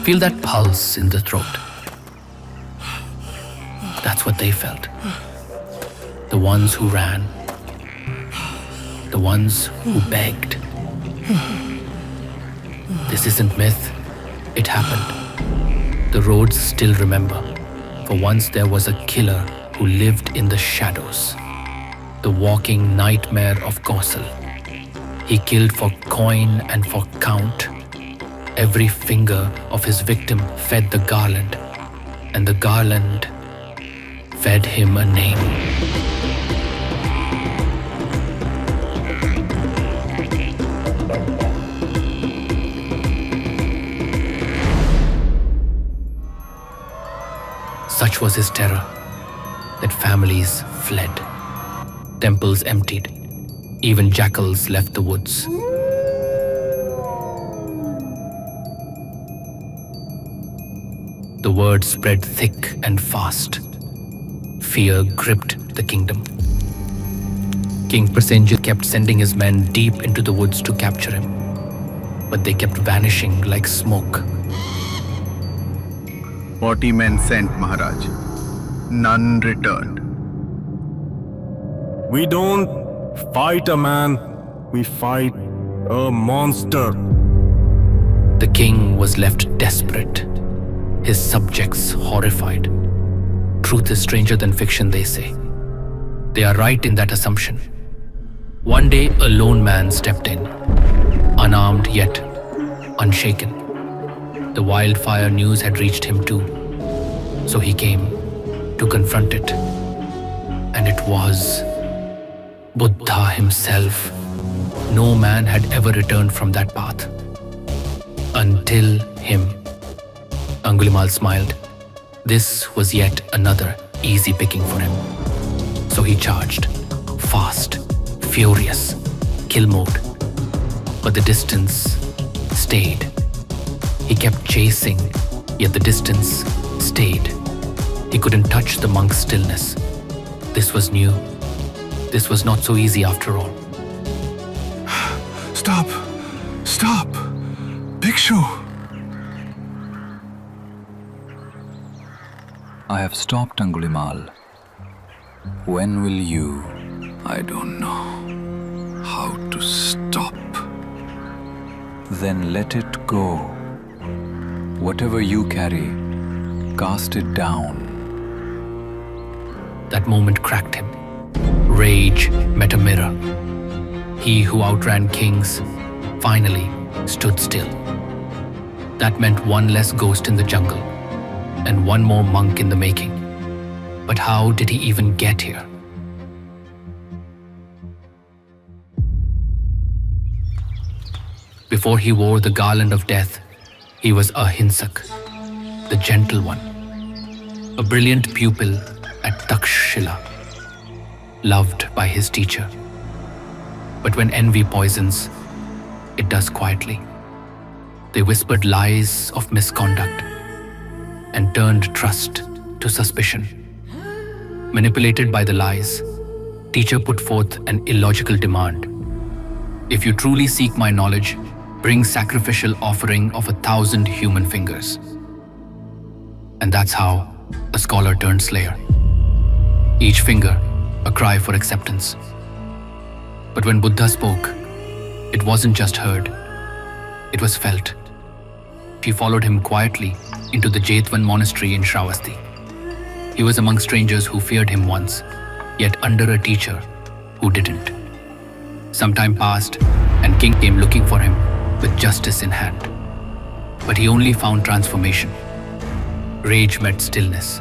Feel that pulse in the throat. That's what they felt. The ones who ran. The ones who begged. This isn't myth. It happened. The roads still remember. For once there was a killer who lived in the shadows. The walking nightmare of Kosal. He killed for coin and for count. Every finger of his victim fed the garland, and the garland fed him a name. Such was his terror that families fled, temples emptied, even jackals left the woods. The word spread thick and fast. Fear gripped the kingdom. King Prasenjit kept sending his men deep into the woods to capture him, but they kept vanishing like smoke. 40 men sent, Maharaj. None returned. We don't fight a man, we fight a monster. The king was left desperate, his subjects horrified. Truth is stranger than fiction, they say. They are right in that assumption. One day, a lone man stepped in, unarmed yet unshaken. The wildfire news had reached him too, so he came to confront it. And it was Buddha himself. No man had ever returned from that path. Until him. Angulimal smiled. This was yet another easy picking for him. So he charged, fast, furious, kill mode. But the distance stayed. He kept chasing, yet the distance stayed. He couldn't touch the monk's stillness. This was new. This was not so easy after all. Stop! Stop! Bhikshu! I have stopped, Angulimal. When will you? I don't know how to stop. Then let it go. Whatever you carry, cast it down. That moment cracked him. Rage met a mirror. He who outran kings finally stood still. That meant one less ghost in the jungle and one more monk in the making. But how did he even get here? Before he wore the garland of death, he was Ahimsak, the gentle one, a brilliant pupil at Takshashila, loved by his teacher. But when envy poisons, it does quietly. They whispered lies of misconduct and turned trust to suspicion. Manipulated by the lies, teacher put forth an illogical demand. If you truly seek my knowledge, bring sacrificial offering of 1,000 human fingers. And that's how a scholar turned slayer. Each finger, a cry for acceptance. But when Buddha spoke, it wasn't just heard, it was felt. She followed him quietly into the Jetvan monastery in Shravasti. He was among strangers who feared him once, yet under a teacher who didn't. Some time passed, and king came looking for him with justice in hand. But he only found transformation. Rage met stillness.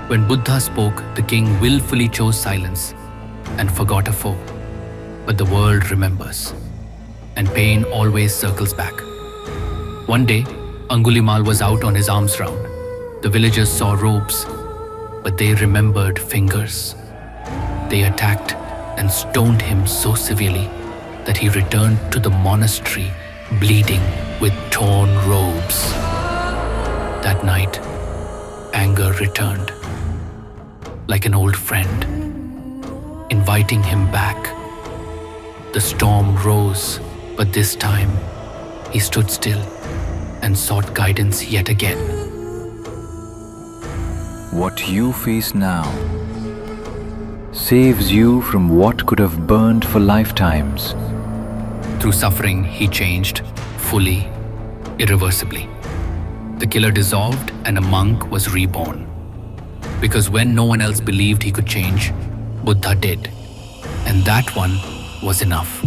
When Buddha spoke, the king willfully chose silence and forgot a foe. But the world remembers, and pain always circles back. One day, Angulimal was out on his alms round. The villagers saw robes, but they remembered fingers. They attacked and stoned him so severely that he returned to the monastery bleeding with torn robes. That night, anger returned, like an old friend, inviting him back. The storm rose, but this time he stood still and sought guidance yet again. What you face now saves you from what could have burned for lifetimes. Through suffering, he changed fully, irreversibly. The killer dissolved and a monk was reborn. Because when no one else believed he could change, Buddha did. And that one was enough.